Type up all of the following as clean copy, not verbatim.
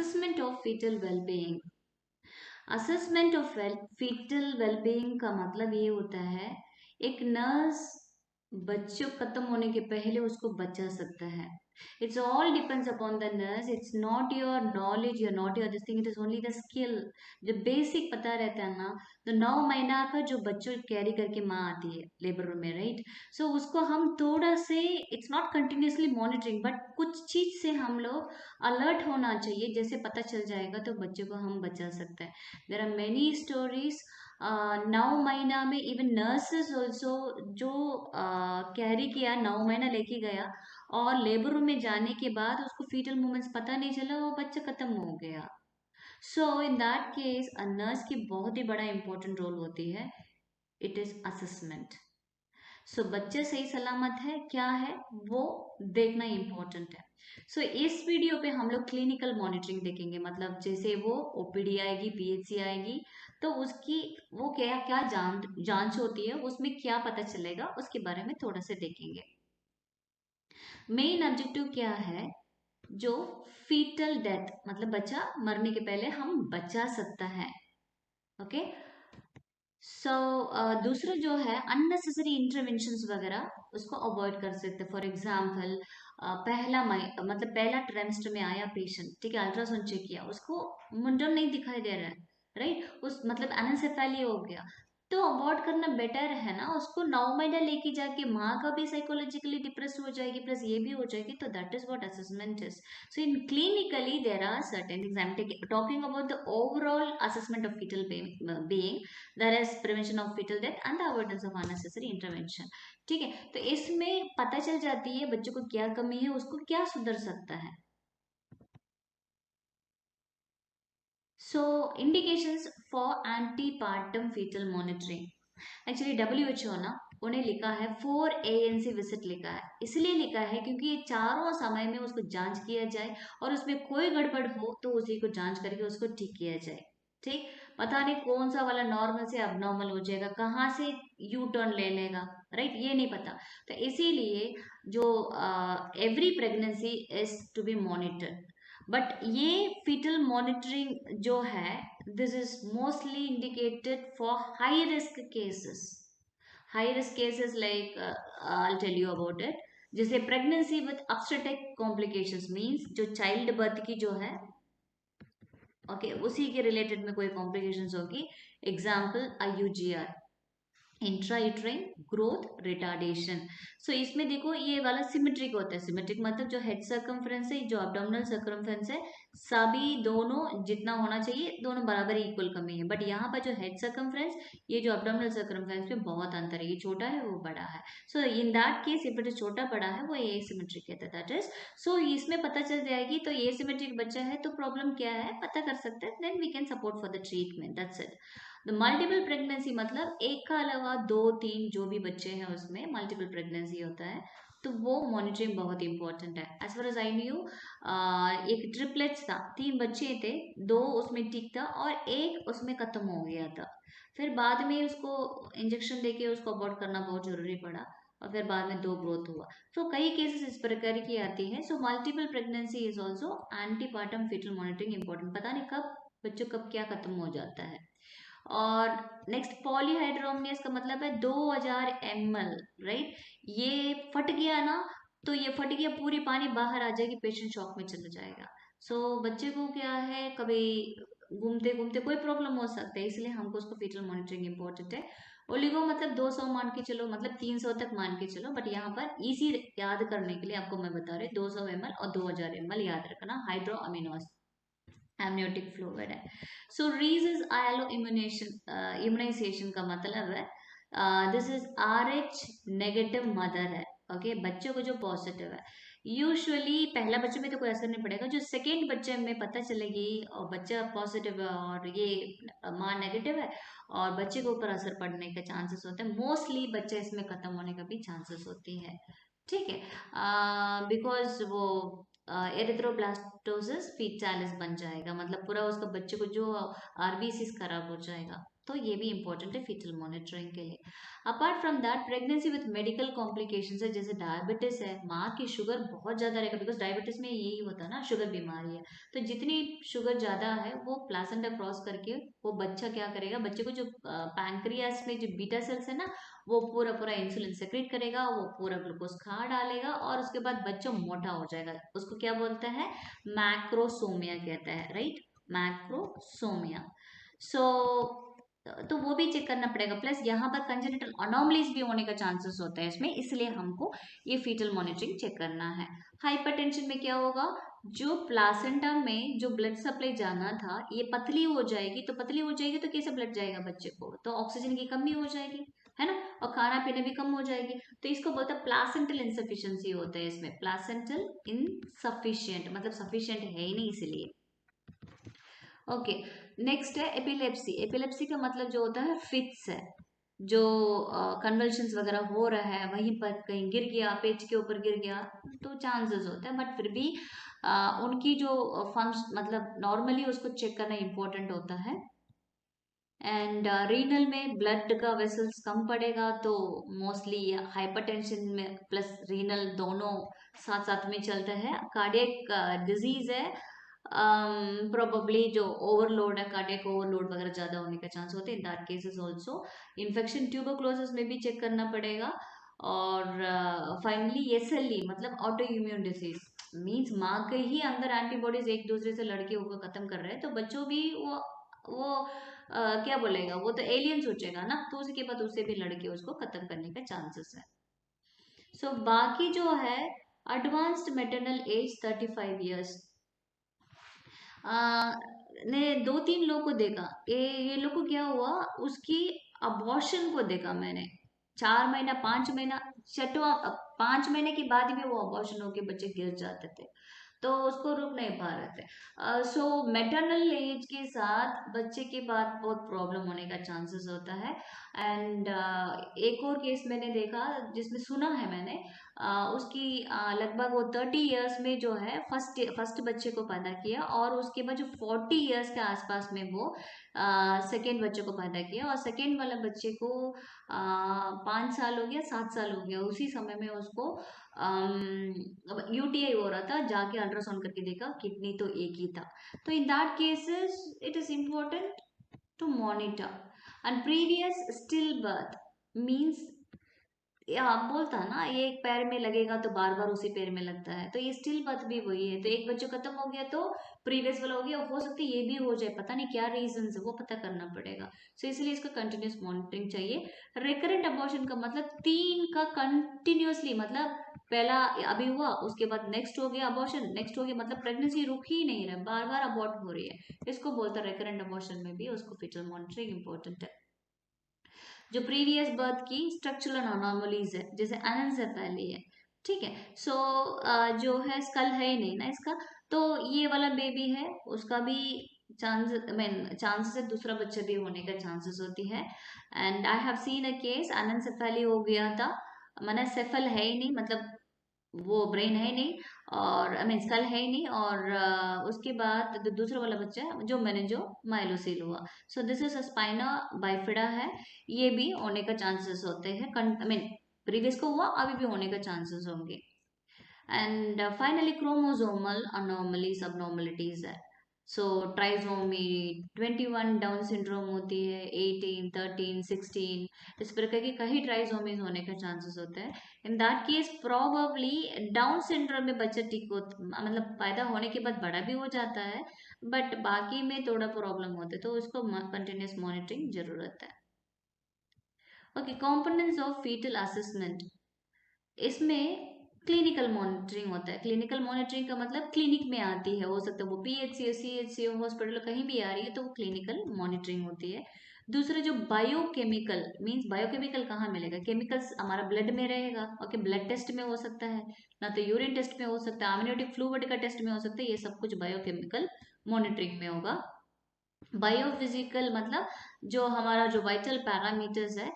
Assessment of fetal wellbeing. Assessment of fetal wellbeing का मतलब ये होता है, एक नर्स बच्चों खत्म होने के पहले उसको बचा सकता है। It's all depends upon the nurse, it's not your knowledge, your not your this thing, it is only the skill. जो बेसिक पता रहता है ना, तो 9 महीना का जो बच्चों कैरी करके माँ आती है लेबर रूम में, राइट। सो उसको हम थोड़ा से, it's not continuously monitoring, but कुछ चीज से हम लोग अलर्ट होना चाहिए, जैसे पता चल जाएगा तो बच्चे को हम बचा सकते हैं। There are many stories. 9 महीना में इवन नर्सेस ऑल्सो जो कैरी किया, 9 महीना लेके गया, और लेबर रूम में जाने के बाद उसको फीटल मूवमेंट्स पता नहीं चला, वो बच्चा खत्म हो गया। So in that case a nurse की बहुत ही बड़ा इंपॉर्टेंट रोल होती है। It is assessment. सो बच्चे सही सलामत है क्या है, वो देखना इम्पोर्टेंट है। सो इस वीडियो पे हम लोग क्लिनिकल मॉनिटरिंग देखेंगे, मतलब जैसे वो ओपीडी आएगी, पीएचसी आएगी, तो उसकी वो क्या क्या जांच होती है, उसमें क्या पता चलेगा, उसके बारे में थोड़ा सा देखेंगे। मेन ऑब्जेक्टिव क्या है, जो फीटल डेथ मतलब बच्चा मरने के पहले हम बचा सकता है। ओके। सो दूसरा जो है अननेसेसरी इंटरवेंशंस वगैरह, उसको अवॉइड कर सकते हैं। फॉर एग्जांपल मतलब पहला ट्राइमेस्टर में आया पेशेंट, ठीक है, अल्ट्रासाउंड चेक किया, उसको मुंडन नहीं दिखाई दे रहा है, राइट, उस मतलब एनेंसेफेली हो गया, तो अवॉइड करना बेटर है ना। उसको 9 महीना लेके जाके माँ का भी साइकोलॉजिकली डिप्रेस हो जाएगी, प्लस ये भी हो जाएगी, तो that is what assessment is. So in clinically there are certain things. I'm talking about the overall assessment of fetal being, that is prevention of fetal death and the avoidance of unnecessary intervention. ठीक है, तो इसमें पता चल जाती है बच्चों को क्या कमी है, उसको क्या सुधर सकता है। So indications for antepartum fetal monitoring. Actually WHO ना, उन्हें लिखा है 4 ANC विजिट लिखा है, इसलिए लिखा है क्योंकि ये चारों समय में उसको जांच किया जाए, और उसमें कोई गड़बड़ हो तो उसी को जांच करके उसको ठीक किया जाए। ठीक, पता नहीं कौन सा वाला नॉर्मल से अबनॉर्मल हो जाएगा, कहाँ से यू टर्न ले लेगा, राइट, ये नहीं पता। तो इसीलिए जो every pregnancy is to be monitored, but ये फीटल मॉनिटरिंग जो है, this is mostly indicated for high risk cases. High risk cases like I tell you about it, जैसे pregnancy with obstetric complications, means जो child birth की जो है, okay, उसी के रिलेटेड में कोई कॉम्प्लिकेशंस होगी। Example IUGR, intrauterine growth retardation. So इसमें देखो ये वाला सिमेट्रिक होता है। सिमेट्रिक मतलब जो हेड सर्कमफ्रेंस है, जो एब्डोमिनल सर्कमफ्रेंस है, सभी दोनों जितना होना चाहिए, दोनों बराबर इक्वल कमी है। बट यहाँ पर जो हेड सर्कमफ्रेंस, ये जो एब्डोमिनल सर्कमफ्रेंस में बहुत अंतर है, ये छोटा है वो बड़ा है। So in that case if it is छोटा बड़ा है, वो एसिमेट्रिक कहते हैं, दैट इज। सो इसमें पता चल जाएगी, तो एसिमेट्रिक बच्चा है तो प्रॉब्लम क्या है पता कर सकते हैं, then we can support for the treatment, that's it. The multiple pregnancy मतलब एक का अलावा 2-3 जो भी बच्चे हैं उसमें मल्टीपल प्रेगनेंसी होता है, तो वो मॉनिटरिंग बहुत इंपॉर्टेंट है। As far as I knew, एक ट्रिपलेट्स था, 3 बच्चे थे, 2 उसमें ठीक था और एक उसमें खत्म हो गया था। फिर बाद में उसको इंजेक्शन देके उसको अबॉर्ट करना बहुत जरूरी पड़ा, और फिर बाद में 2 ग्रोथ हुआ। तो कई केसेस इस प्रकार की आती है। So multiple pregnancy is also antepartum fetal monitoring important. पता नहीं कब बच्चों कब क्या खत्म हो जाता है। और नेक्स्ट पॉलीहाइड्रोमनियस का मतलब है 2000 ml, राइट। ये फट गया ना, तो ये फट गया, पूरी पानी बाहर आ जाएगी, पेशेंट शॉक में चला जाएगा। सो बच्चे को क्या है, कभी घूमते घूमते कोई प्रॉब्लम हो सकता है, इसलिए हमको उसको फीटल मॉनिटरिंग इंपॉर्टेंट है। ओलिगो मतलब 200 मान के चलो, मतलब 300 तक मान के चलो, बट यहाँ पर इजी याद करने के लिए आपको मैं बता रही हूँ, 200 ml और 2000 ml याद रखना। हाइड्रो अमीनोस एमनियोटिक फ्लूइड है। सो रीज इज आयलो इम्यूनाइजेशन का मतलब है, this is RH negative mother है, ओके। बच्चों को जो पॉजिटिव है, यूजुअली पहला बच्चे में तो कोई असर नहीं पड़ेगा, जो सेकेंड बच्चे में पता चलेगी और बच्चा पॉजिटिव है और ये माँ नेगेटिव है, और बच्चे के ऊपर असर पड़ने का चांसेस होते हैं। मोस्टली बच्चे इसमें खत्म होने का भी चांसेस होती है, ठीक है, बिकॉज वो एरिथ्रोब्लास्टोसिस फीटालिस बन जाएगा, मतलब पूरा उसका बच्चे को जो RBCs खराब हो जाएगा। तो ये भी इंपॉर्टेंट है फीटल मॉनिटरिंग के लिए। Apart from that pregnancy with medical complications है, जैसे डायबिटीज है, माँ की शुगर बहुत ज़्यादा रहेगा, बिकॉज डायबिटीज में यही होता है ना, शुगर बीमारी है। तो जितनी शुगर ज़्यादा है वो प्लासेंटा क्रॉस करके वो बच्चा क्या करेगा, बच्चे को जो पैंक्रियास में जो बीटा सेल्स है ना, वो पूरा पूरा इंसुलिन सेक्रेट करेगा, वो पूरा ग्लूकोज खा डालेगा और उसके बाद बच्चा मोटा हो जाएगा। उसको क्या बोलते हैं, मैक्रोसोमिया कहता है, राइट, मैक्रोसोमिया। सो तो वो भी चेक करना पड़ेगा। प्लस यहाँ पर कंजेनिटल अनोमलीज भी होने का चांसेस होता है इसमें, इसलिए हमको ये फीटल मॉनिटरिंग चेक करना है। हाइपरटेंशन में क्या होगा, जो प्लासेंटा में जो ब्लड सप्लाई जाना था ये पतली हो जाएगी, तो पतली हो जाएगी तो कैसे ब्लड जाएगा बच्चे को, तो ऑक्सीजन की कमी हो जाएगी, है ना, और खाना पीना भी कम हो जाएगी। तो इसको बोलते हैं प्लासेंटल इनसफिशियंसी होता है इसमें, प्लासेंटल इनसफिशियंट मतलब सफिशियंट है ही नहीं इसलिए। ओके, नेक्स्ट है एपिलेप्सी। एपिलेप्सी का मतलब जो होता है फिट्स है, जो कन्वल्शंस वगैरह हो रहा है वहीं पर कहीं गिर गया, पेट के ऊपर गिर गया, तो चांसेस होता है, बट फिर भी उनकी जो फंक्शन मतलब नॉर्मली उसको चेक करना इम्पोर्टेंट होता है। एंड रीनल में ब्लड का वेसल्स कम पड़ेगा, तो मोस्टली हाइपरटेंशन में प्लस रीनल दोनों साथ साथ में चलता है। कार्डियक डिजीज है, प्रोबेबली जो ओवरलोड है, कार्डियक ओवरलोड वगैरह ज्यादा होने का चांस होते हैं, इन that cases also. Infection tuberculosis में भी चेक करना पड़ेगा। और फाइनली एसएलई मतलब ऑटो इम्यून डिजीज, मीन्स माँ के ही अंदर एंटीबॉडीज एक दूसरे से लड़के होकर खत्म कर रहे हैं, तो बच्चों भी वो क्या बोलेगा, वो तो एलियन सोचेगा ना, तो उसके बाद उससे भी लड़के उसको खत्म करने का चांसेस है। सो बाकी जो है एडवांस्ड मेटरनल एज 35 ईयर्स, ने 2-3 लोग को देखा, ये लोग को क्या हुआ, उसकी अबॉर्शन को देखा मैंने, 4 महीना 5 महीना, छठवा 5 महीने के बाद भी वो अबॉर्शन होके बच्चे गिर जाते थे, तो उसको रुक नहीं पा रहे थे। सो मैटरनल एज के साथ बच्चे के बाद बहुत प्रॉब्लम होने का चांसेस होता है। एंड एक और केस मैंने देखा जिसमें सुना है मैंने, उसकी लगभग वो 30 ईयर्स में जो है फर्स्ट फर्स्ट बच्चे को पैदा किया, और उसके बाद जो 40 ईयर्स के आसपास में वो सेकेंड बच्चे को पैदा किया, और सेकेंड वाला बच्चे को 5 साल हो गया, 7 साल हो गया, उसी समय में उसको यूटीआई हो रहा था, जाके अल्ट्रासाउंड करके देखा किडनी तो एक ही था। तो in that cases it is important to monitor. And previous still birth means, या बोलता है ना, ये एक पैर में लगेगा तो बार बार उसी पैर में लगता है, तो ये स्टिल बात भी वही है, तो एक बच्चा खत्म हो गया तो प्रीवियस वाला हो गया, हो सकता है ये भी हो जाए, पता नहीं क्या रीजन है वो पता करना पड़ेगा। सो इसलिए इसका कंटिन्यूस मॉनिटरिंग चाहिए। रिकरेंट अबॉर्शन का मतलब 3 का कंटिन्यूसली, मतलब पहला अभी हुआ, उसके बाद नेक्स्ट हो गया अबॉर्शन, नेक्स्ट हो गया, मतलब प्रेगनेंसी रुक ही नहीं रहा, बार बार अबॉर्ट हो रही है, इसको बोलता है रिकरेंट अबॉर्शन में भी उसको फीटल मॉनिटरिंग इंपॉर्टेंट है। जो प्रीवियस बर्थ की स्ट्रक्चरल अनोमलीज है, जैसे अनएंसेफेली है, ठीक है। सो जो है स्कल है ही नहीं ना इसका, तो ये वाला बेबी है, उसका भी चांस मीन चांसेस है दूसरा बच्चा भी होने का चांसेस होती है। And I have seen a case anencephaly हो गया था, मैंने सेफल है ही नहीं, मतलब वो ब्रेन है नहीं, और आई मीन स्कल है ही नहीं, और उसके बाद दूसरा वाला बच्चा है जो मैंने जो माइलोसील हुआ। सो दिस इज स्पाइना बाइफिडा है, ये भी होने का चांसेस होते हैं, आई मीन प्रीवियस को हुआ, अभी भी होने का चांसेस होंगे। And finally chromosomal anomalies abnormalities है। सो ट्राइसोमी 21 डाउन सिंड्रोम होती है, 18 13 16, इस प्रकार की कई ट्राइसोमीज होने का चांसेस होते हैं। इन that case probably down syndrome में बच्चा ठीक हो, मतलब पैदा होने के बाद बड़ा भी हो जाता है, बट बाकी में थोड़ा प्रॉब्लम होता है, तो उसको कंटिन्यूस मॉनिटरिंग जरूरत है। Okay, components of fetal assessment, इसमें क्लिनिकल मॉनिटरिंग होता है। क्लिनिकल मॉनिटरिंग का मतलब क्लिनिक में आती है, हो सकता है वो पीएचसी सीएचसी हॉस्पिटल कहीं भी आ रही है, तो वो क्लिनिकल मॉनिटरिंग होती है। दूसरा जो बायोकेमिकल मींस, बायोकेमिकल कहाँ मिलेगा, केमिकल्स हमारा ब्लड में रहेगा, ओके, ब्लड टेस्ट में हो सकता है, ना तो यूरिन टेस्ट में हो सकता है, अम्नियोटिक फ्लूइड का टेस्ट में हो सकता है, ये सब कुछ बायोकेमिकल मॉनिटरिंग में होगा। बायोफिजिकल मतलब जो हमारा जो वाइटल पैरामीटर्स है,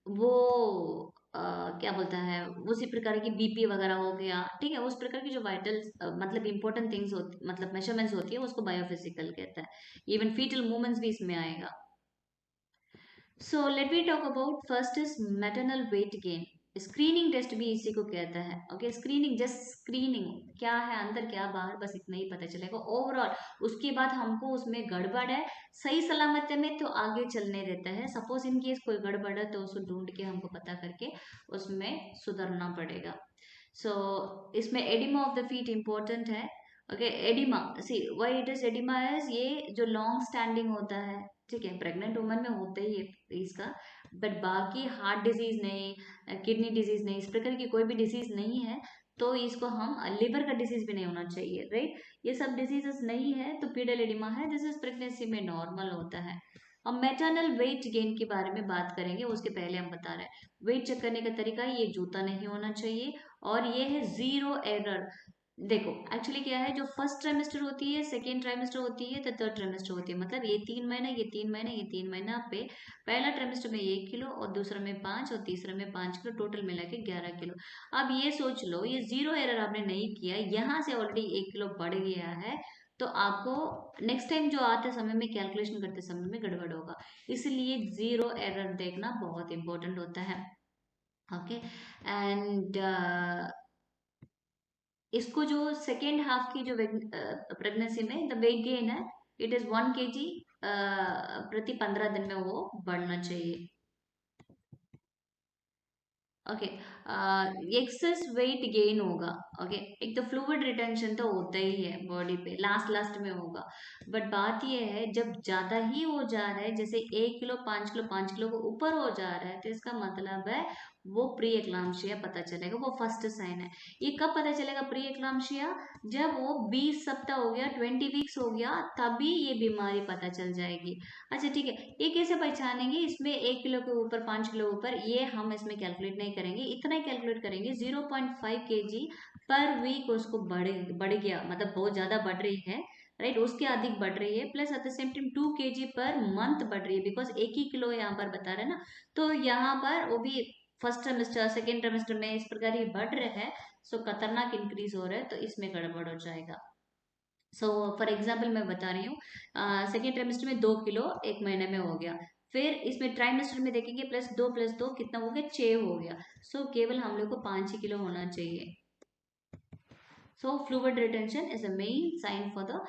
वो क्या बोलता है, उसी प्रकार की बीपी वगैरह हो गया, ठीक है, उस प्रकार की जो वाइटल मतलब इंपॉर्टेंट थिंग्स होती, मतलब मेजरमेंट्स होती है, उसको बायोफिजिकल कहता है। इवन फीटल मूवमेंट्स भी इसमें आएगा। So let we talk about first is maternal weight gain. Screening test भी इसी को कहता है। ओके, स्क्रीनिंग, जस्ट स्क्रीनिंग, क्या है अंदर क्या बाहर, बस इतना ही पता चलेगा ओवरऑल। उसके बाद हमको उसमें गड़बड़ है, सही सलामत में तो आगे चलने देता है। सपोज इन केस कोई गड़बड़ है तो उसको ढूंढ के हमको पता करके उसमें सुधरना पड़ेगा। सो इसमें oedema of the feet important है। Okay, oedema, see why it is oedema is, ये जो लॉन्ग स्टैंडिंग होता है, ठीक है, प्रेग्नेंट वुमन में होते ही है इसका, बट बाकी हार्ट डिजीज नहीं, किडनी डिजीज नहीं, इस प्रकार की कोई भी डिजीज नहीं है, तो इसको हम लिवर का डिजीज भी नहीं होना चाहिए, राइट। ये सब डिजीजेस नहीं है तो पीडल एडिमा है, दिस इज प्रेगनेंसी में नॉर्मल होता है। अब मैटरनल वेट गेन के बारे में बात करेंगे, उसके पहले हम बता रहे हैं वेट चेक करने का तरीका। ये जूता नहीं होना चाहिए और ये है जीरो एरर। देखो एक्चुअली क्या है, जो फर्स्ट ट्राइमेस्टर होती है, सेकेंड ट्राइमेस्टर होती है, तो थर्ड ट्राइमेस्टर होती है, मतलब ये 3 महीना, ये 3 महीना, ये 3 महीना पे पहला ट्राइमेस्टर में 1 किलो और दूसरा में 5 और तीसरा में 5 किलो, टोटल मिला के 11 किलो। अब ये सोच लो, ये जीरो एरर आपने नहीं किया, यहाँ से ऑलरेडी 1 किलो बढ़ गया है, तो आपको नेक्स्ट टाइम जो आते समय में कैलकुलेशन करते समय में गड़बड़ होगा। इसलिए जीरो एरर देखना बहुत इंपॉर्टेंट होता है। ओके, एंड इसको जो सेकेंड हाफ की जो प्रेगनेंसी में द वेट गेन है, इट इज 1 kg प्रति 15 दिन में वो बढ़ना चाहिए। ओके, एक्सेस वेट गेन होगा। ओके, एक तो फ्लूइड रिटेंशन तो होता ही है बॉडी पे, लास्ट लास्ट में होगा, बट बात ये है जब ज्यादा ही हो जा रहा है, जैसे 1 किलो 5 किलो 5 किलो को ऊपर हो जा रहा है, तो इसका मतलब है वो प्री एक्लाम्शिया पता चलेगा, वो फर्स्ट साइन है। ये कब पता चलेगा प्री एक्लाम्शिया, जब वो 20 सप्ताह हो गया, 20 वीक्स हो गया, तभी ये बीमारी पता चल जाएगी। अच्छा ठीक है, ये कैसे पहचानेंगे, इसमें 1 किलो के ऊपर 5 किलो ऊपर, ये हम इसमें कैलकुलेट नहीं करेंगे, इतना ही कैलकुलेट करेंगे 0.5 kg पर वीक उसको बढ़ गया, मतलब बहुत ज्यादा बढ़ रही है, राइट, उसके अधिक बढ़ रही है, plus at the same time 2 kg per month बढ़ रही है, बिकॉज 1 ही किलो यहाँ पर बता रहे हैं ना, तो यहाँ पर वो भी फर्स्ट ट्राइमेस्टर सेकेंड ट्राइमेस्टर में इस प्रकार ही बढ़ रहे हैं, सो खतरनाक इंक्रीज हो रहा है, तो इसमें गड़बड़ हो जाएगा। सो फॉर एग्जाम्पल मैं बता रही हूँ, सेकेंड ट्राइमेस्टर में 2 किलो 1 महीने में हो गया, फिर इसमें ट्राइमेस्टर में देखेंगे +2 + 2 कितना हो गया, 6 हो गया, सो केवल हम लोग को 5 ही किलो होना चाहिए। So fluid retention is a main sign for the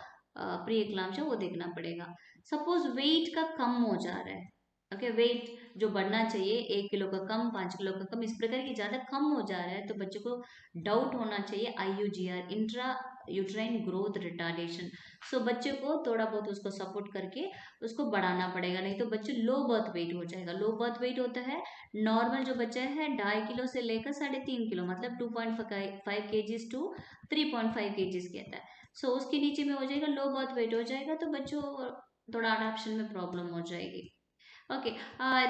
pre eclampsia, वो देखना पड़ेगा। सपोज वेट का कम हो जा रहा है, ओके, वेट जो बढ़ना चाहिए 1 किलो का कम, 5 किलो का कम, इस प्रकार की ज्यादा कम हो जा रहा है, तो बच्चे को डाउट होना चाहिए IUGR, intra uterine growth retardation. So बच्चे को थोड़ा बहुत उसको सपोर्ट करके उसको बढ़ाना पड़ेगा, नहीं तो बच्चे लो बर्थ वेट हो जाएगा। लो बर्थ वेट होता है नॉर्मल जो बच्चा है 2.5 किलो से लेकर 3.5 किलो, मतलब 2.5 kgs टू 3.5 kgs कहता है। सो उसके नीचे में हो जाएगा, लो बर्थ वेट हो जाएगा, तो बच्चों थोड़ा अडॉप्शन में प्रॉब्लम हो जाएगी। Okay,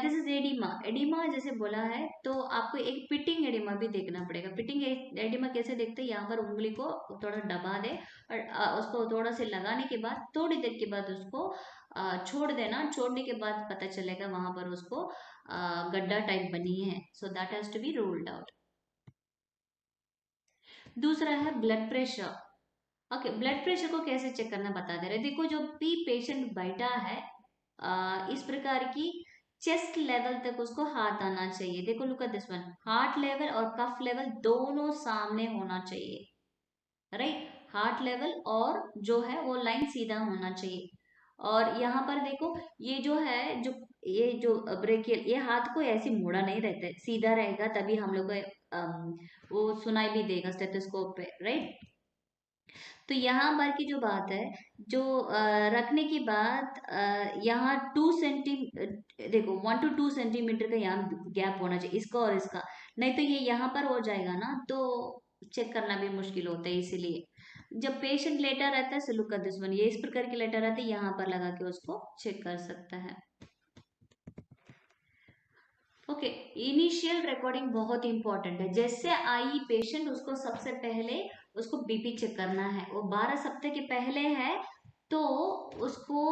this is oedema. Oedema जैसे बोला है तो आपको एक पिटिंग एडिमा भी देखना पड़ेगा। पिटिंग एडिमा कैसे देखते हैं, यहाँ पर उंगली को थोड़ा दबा दे और उसको थोड़ा से लगाने के बाद थोड़ी देर के बाद उसको छोड़ देना, छोड़ने के बाद पता चलेगा वहां पर उसको गड्ढा टाइप बनी है, so that has to be ruled out. दूसरा है blood pressure. Okay, blood pressure को कैसे चेक करना बता दे रहे, देखो जो भी पेशेंट बैठा है इस प्रकार की चेस्ट लेवल तक उसको हाथ आना चाहिए। देखो look at this one, heart level और कफ लेवल दोनों सामने होना चाहिए, राइट, हार्ट लेवल और जो है वो लाइन सीधा होना चाहिए। और यहाँ पर देखो ये जो है, जो ये जो ब्रेकियल, ये हाथ को ऐसे मोड़ा नहीं रहता है, सीधा रहेगा, तभी हम लोग को वो सुनाई भी देगा स्टेथोस्कोप पे, राइट। तो यहाँ पर की जो बात है, जो रखने की बात, यहाँ 2 सेंटी, देखो 1 to 2 सेंटीमीटर का यहाँ गैप होना चाहिए इसका और इसका, नहीं तो ये यहाँ पर हो जाएगा ना, तो चेक करना भी मुश्किल होता है। इसीलिए जब पेशेंट लेटा रहता है, सलूक का दुश्मन ये इस प्रकार के लेटा रहता है, यहाँ पर लगा के उसको चेक कर सकता है। ओके, इनिशियल रिकॉर्डिंग बहुत इंपॉर्टेंट है। जैसे आई पेशेंट, उसको सबसे पहले उसको बीपी चेक करना है, वो 12 सप्ताह के पहले है तो उसको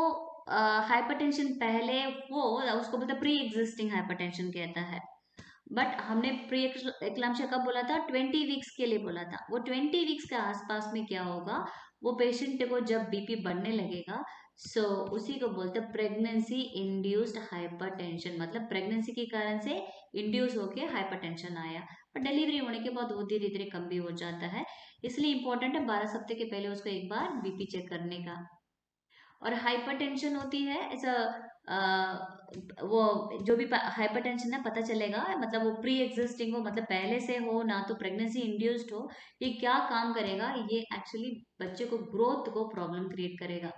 हाइपरटेंशन पहले, वो उसको बोलते प्री एग्जिस्टिंग हाइपरटेंशन कहता है। बट हमने प्री एक्लाम्पसिया कब बोला था? 20 वीक्स के लिए बोला था। वो 20 वीक्स के आसपास में क्या होगा, वो पेशेंट को जब बीपी बढ़ने लगेगा, सो उसी को बोलते हैं प्रेगनेंसी इंड्यूस्ड हाइपरटेंशन। मतलब प्रेगनेंसी के कारण से इंड्यूस होके हाइपरटेंशन आया, पर डिलीवरी होने के बाद वो धीरे धीरे कम भी हो जाता है। इसलिए इंपॉर्टेंट है 12 सप्ताह के पहले उसको एक बार बीपी चेक करने का। और हाइपरटेंशन होती है ऐसा, वो जो भी हाइपरटेंशन है पता चलेगा, मतलब वो प्री एग्जिस्टिंग हो, मतलब पहले से हो ना, तो प्रेगनेंसी इंड्यूस्ड हो, ये क्या काम करेगा, ये एक्चुअली बच्चे को ग्रोथ को प्रॉब्लम क्रिएट करेगा।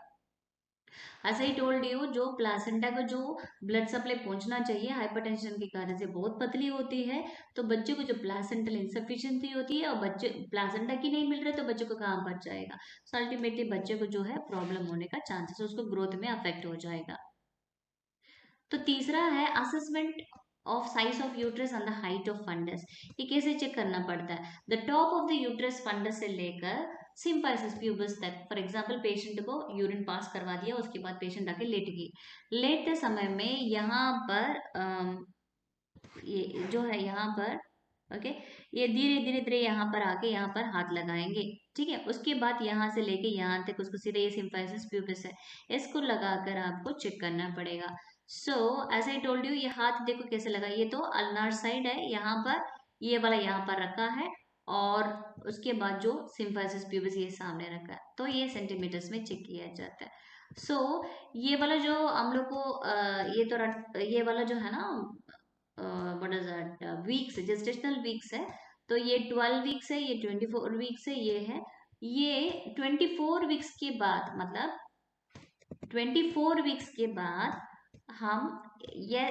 ऐसा ही टोल्ड यू, जो प्लासेंटा को जो ब्लड सप्लाई पहुंचना चाहिए हाइपरटेंशन के कारण से बहुत पतली होती है, तो बच्चे को जो प्लासेंटल इंसफिशियंसी होती है और बच्चे प्लासेंटा की नहीं मिल रहे, तो बच्चे को कहाँ पहुंच जाएगा, सो अल्टीमेटली बच्चे को जो है प्रॉब्लम होने का चांसेस, उसको ग्रोथ में अफेक्ट हो जाएगा। तो तीसरा है assessment of size of uterus and the height of fundus. ये कैसे चेक करना पड़ता है? The top of the uterus fundus से लेकर सिम्फाइसिस प्यूबिस तक। फॉर एग्जांपल पेशेंट को यूरिन पास करवा दिया, उसके बाद पेशेंट आके लेट गई, लेटते समय में यहाँ पर ये जो है यहाँ पर, ओके, ये धीरे धीरे धीरे यहाँ पर आके यहाँ पर हाथ लगाएंगे, ठीक है। उसके बाद यहाँ से लेके यहाँ तक उसको सीधे, ये सिम्फाइसिस प्यूबिस है, इसको लगाकर आपको चेक करना पड़ेगा। So as I told you, ये हाथ देखो कैसे लगा, ये तो अल्नार साइड है, यहाँ पर ये वाला यहाँ पर रखा है, और उसके बाद जो सिम्फाइसिस प्यूबिस ये सामने रखा है, तो ये सेंटीमीटर्स में चेक किया जाता है। सो ये वाला जो हम लोग को ये तो ये वाला जो है ना, what is that, weeks, gestational weeks है, तो ये 12 वीक्स है, ये 24 वीक्स है, ये है, ये 24 वीक्स के बाद, मतलब 24 वीक्स के बाद हम ये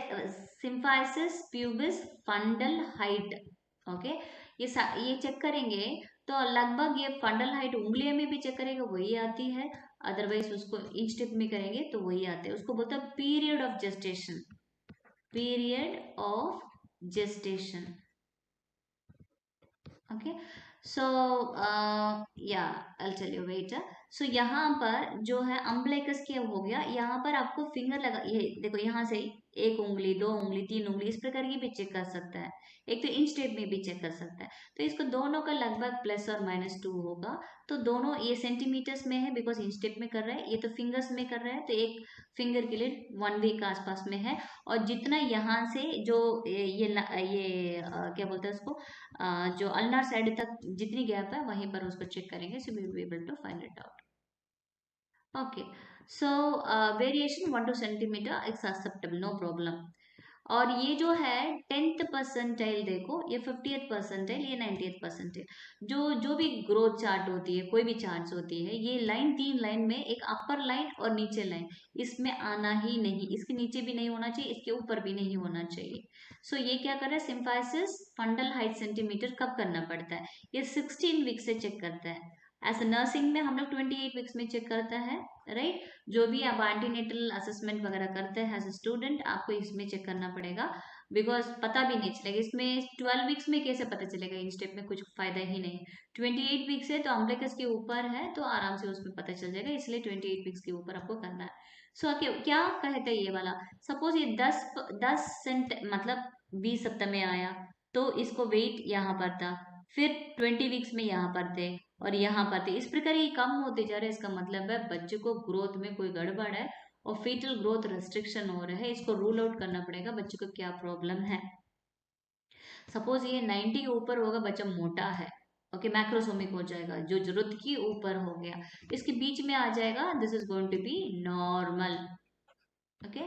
symphysis pubis fundal height, okay, ये चेक करेंगे, तो लगभग ये फंडल हाइट उंगलियों में भी चेक करेंगे वही आती है, अदरवाइज उसको इंच टिप में करेंगे तो वही आते हैं। उसको बोलते हैं period of gestation, period of gestation, okay, so yeah, I'll tell you wait, so यहाँ पर जो है अम्बलाइकस क्या हो गया, यहाँ पर आपको फिंगर लगा, ये देखो यहाँ से एक उंगली, दो उंगली, तीन उंगली, इस प्रकार की भी चेक कर सकता है, एक तो इंच टेप में भी चेक कर सकता है, तो इसको दोनों का लगभग +और -2 होगा। तो दोनों ये सेंटीमीटर्स में है बिकॉज इंच टेप में कर रहा है, ये तो फिंगर्स में कर रहा है, तो एक फिंगर के लिए 1 वीक आसपास में है। और जितना यहाँ से जो क्या बोलते हैं उसको, जो अल्नार साइड तक जितनी गैप है वहीं पर उसको चेक करेंगे, so we will be able to find it out. Okay, so variation 1-2 centimetre it's acceptable, no problem. और ये जो है 10th परसेंटाइल, देखो ये 50th परसेंटाइल, ये 90th परसेंटाइल, जो जो भी ग्रोथ चार्ट होती है, कोई भी चार्ट होती है, ये लाइन 3 लाइन में, एक अपर लाइन और नीचे लाइन, इसमें आना ही नहीं, इसके नीचे भी नहीं होना चाहिए, इसके ऊपर भी नहीं होना चाहिए। सो ये क्या कर रहा है, सिम्फाइसिस फंडल हाइट सेंटीमीटर कब करना पड़ता है, ये 16 वीक से चेक करता है। ऐसे नर्सिंग में हम लोग 28 वीक्स में चेक करता है, राइट। जो भी आप एंटीनेटल असेसमेंट वगैरह करते हैं एज ए स्टूडेंट, आपको इसमें चेक करना पड़ेगा, बिकॉज पता भी नहीं चलेगा इसमें 12 वीक्स में कैसे पता चलेगा, इन स्टेप में कुछ फायदा ही नहीं। 28 वीक्स है तो अम्बलिकस के ऊपर है, तो आराम से उसमें पता चल जाएगा, इसलिए 28 वीक्स के ऊपर आपको करना है। सो क्या कहते हैं ये वाला, सपोज ये 10 मतलब 20 सप्ताह में आया, तो इसको वेट यहाँ पर था, फिर 20 वीक्स में यहाँ पर थे, और यहाँ पर थे, इस प्रकार ये कम होते जा रहे हैं, इसका मतलब है बच्चे को ग्रोथ में कोई गड़बड़ है और फीटल ग्रोथ रेस्ट्रिक्शन हो रहा है, इसको रूल आउट करना पड़ेगा बच्चे को क्या प्रॉब्लम है। सपोज ये 90 के ऊपर होगा, बच्चा मोटा है, ओके, मैक्रोसोमिक हो जाएगा, जो जरूरत की ऊपर हो गया, इसके बीच में आ जाएगा, this is going to be normal, okay.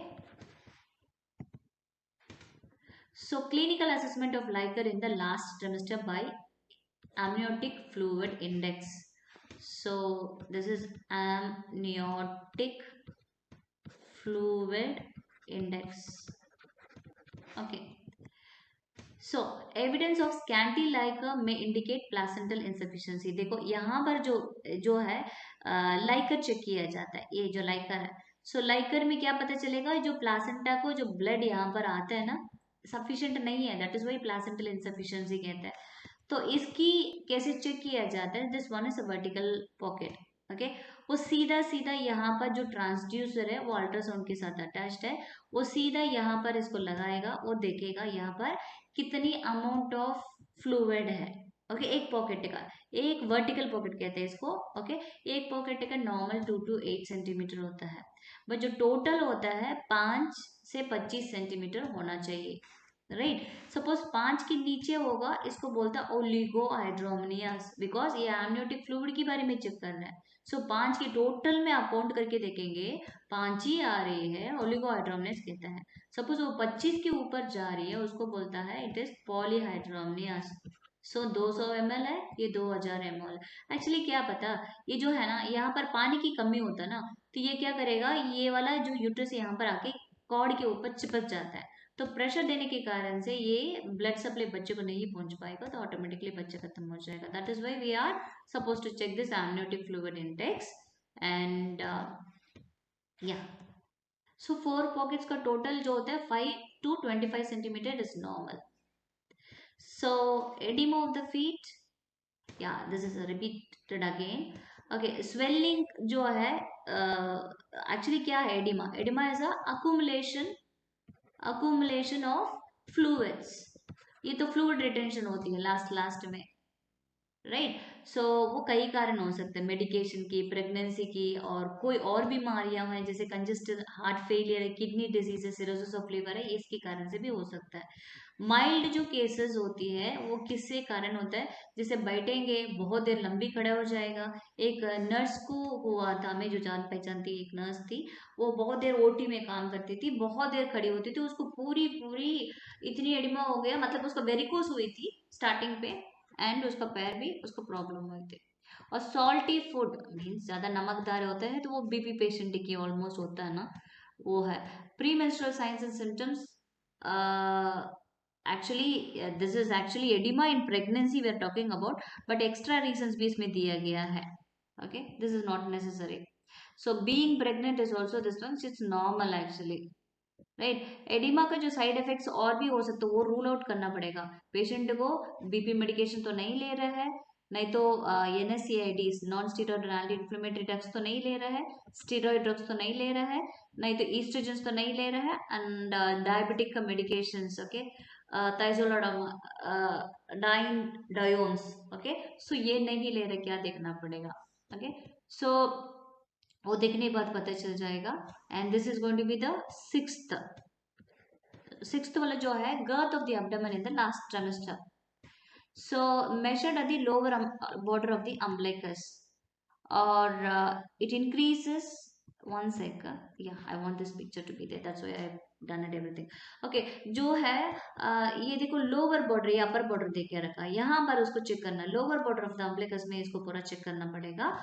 So clinical assessment of Liker in the last trimester by amniotic fluid index. So this is amniotic fluid index. Okay. So evidence of scanty Likert में indicate placental insufficiency. देखो यहाँ पर जो जो है Likert check किया जाता है, ये जो लाइकर है, सो लाइकर में क्या पता चलेगा, जो प्लासेंटा को जो ब्लड यहाँ पर आता है ना, सफिशिएंट नहीं है, that is why placental insufficiency कहते हैं। तो इसकी कैसे चेक किया जाता है, this one is a vertical pocket, okay वो सीधा सीधा यहाँ पर जो ट्रांसड्यूसर है वो अल्ट्रासाउंड के साथ अटैच्ड है, वो सीधा यहाँ पर इसको लगाएगा, वो देखेगा यहाँ पर कितनी अमाउंट ऑफ फ्लूइड है। ओके एक पॉकेट का, एक वर्टिकल पॉकेट कहते हैं इसको। ओके एक पॉकेट का नॉर्मल 2 to 8 सेंटीमीटर होता है, बट जो टोटल होता है 5 से 25 सेंटीमीटर होना चाहिए। राइट सपोज 5 के नीचे होगा, इसको बोलता है ओलिगोहाइड्रोमनियस, बिकॉज ये एमनियोटिक फ्लूइड के बारे में चेक कर रहा है। सो 5 के टोटल में आप काउंट करके देखेंगे 5 ही आ रही है, ओलिगोहाइड्रोमनियस कहता है। सपोज वो 25 के ऊपर जा रही है, उसको बोलता है इट इज पॉलीहाइड्रोमनियस। सो 200 ml है, ये 2000 ml। एक्चुअली क्या पता, ये जो है ना यहाँ पर पानी की कमी होता है ना, तो ये क्या करेगा, ये वाला जो यूट्रस यहाँ पर आके कॉर्ड के ऊपर चिपक जाता है, तो प्रेशर देने के कारण से ये ब्लड सप्लाई बच्चे को नहीं पहुंच पाएगा, तो ऑटोमेटिकली बच्चा खत्म हो जाएगा। That is why we are suppose to check this amniotic fluid index and या सो 4 पॉकेट्स का टोटल जो होता है 5 to 25 centimetre is normal. So edema of the feet, yeah this is repeated again। okay swelling जो है actually क्या है edema, edema is a accumulation of fluids। ये तो फ्लूइड रिटेंशन होती है लास्ट में, राइट सो वो कई कारण हो सकते हैं, मेडिकेशन की, प्रेगनेंसी की, और कोई और बीमारियां हैं जैसे कंजेस्टेड हार्ट फेलियर है, किडनी डिजीज है, सिरोसिस ऑफ लिवर है, इसके कारण से भी हो सकता है। माइल्ड जो केसेस होती है वो किससे कारण होता है, जैसे बैठेंगे बहुत देर लंबी खड़ा हो जाएगा। एक नर्स को हुआ था, हमें जो जान पहचान थी, एक नर्स थी, वो बहुत देर ओटी में काम करती थी, बहुत देर खड़ी होती थी, उसको पूरी पूरी इतनी एडिमा हो गया, मतलब उसको वेरिकोस हुई थी स्टार्टिंग पे, एंड उसका पैर भी उसको प्रॉब्लम हुई थी। और सॉल्टी फूड मीन्स ज्यादा नमकदार होता है, तो वो बीपी पेशेंट की ऑलमोस्ट होता है ना, वो है। Pre menstrual science and symptoms, actually this is actually oedema in pregnancy we are talking about, but extra reasons भी इसमें दिया गया है। Okay this is not necessary. So being pregnant is also this one, it's normal actually, right. Oedema का जो side effects और भी हो सकते, वो रूल आउट करना पड़ेगा। पेशेंट को बीपी मेडिकेशन तो नहीं ले रहा है, नहीं तो NSAIDs non steroid anti inflammatory drugs तो नहीं ले रहा है, स्टीरॉयड ड्रग्स तो नहीं ले रहा है, नहीं तो ईस्ट्रोजन्स तो नहीं ले रहा है, एंड डायबिटिक का medication, okay thiazolidinediones, okay so ये नहीं ले रहा, क्या देखना पड़ेगा। ओके सो वो देखने के बाद पता चल जाएगा। And this is going to be the sixth वाला जो है, girth of the abdomen in the last trimester. So measured at the lower border of the umbilicus, or it increases, one second, yeah I want this picture to be there, that's why I've done it everything। okay जो है ये देखो lower border या upper border दे के रखा है, यहाँ पर उसको चेक करना, lower border of the umbilicus में इसको पूरा चेक करना पड़ेगा।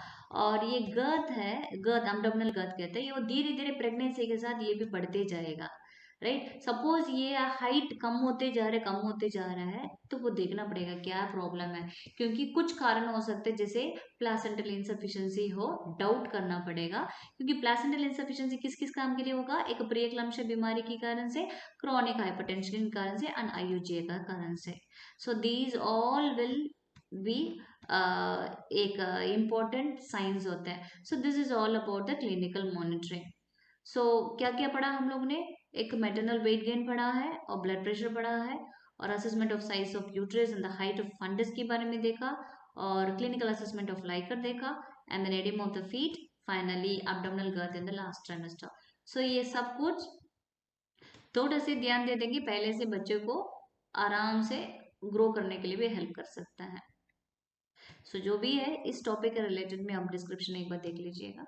और ये गर्थ है, गर्थ एब्डोमिनल गर्थ कहते हैं, ये वो धीरे धीरे प्रेगनेंसी के साथ ये भी बढ़ते जाएगा, राइट। सपोज ये हाइट कम होते जा रहा है, कम होते जा रहा है, तो वो देखना पड़ेगा क्या प्रॉब्लम है, क्योंकि कुछ कारण हो सकते हैं जैसे प्लासेंटल इंसफिशिएंसी हो, डाउट करना पड़ेगा। क्योंकि प्लासेंटल इंसफिशिएंसी किस किस काम के लिए होगा, एक प्रीएक्लैम्सिया बीमारी के कारण से, क्रॉनिक हाइपरटेंशन के कारण से, एंड IUGA का कारण से। So these all will be एक इम्पोर्टेंट साइंस होते हैं। So this is all about the clinical monitoring. So क्या क्या पढ़ा हम लोग ने, एक मैटरनल वेट गेन पढ़ा है, और ब्लड प्रेशर पढ़ा है, और assessment of size of uterus and the height of fundus के बारे में देखा, और क्लिनिकल असेसमेंट ऑफ लाइकर देखा, and then oedema of the feet, finally abdominal girth in the last trimester. So ये सब कुछ थोड़ा से ध्यान दे देंगे, पहले से बच्चे को आराम से ग्रो करने के लिए भी हेल्प कर सकता है। सो जो भी है इस टॉपिक के रिलेटेड में आप डिस्क्रिप्शन एक बार देख लीजिएगा।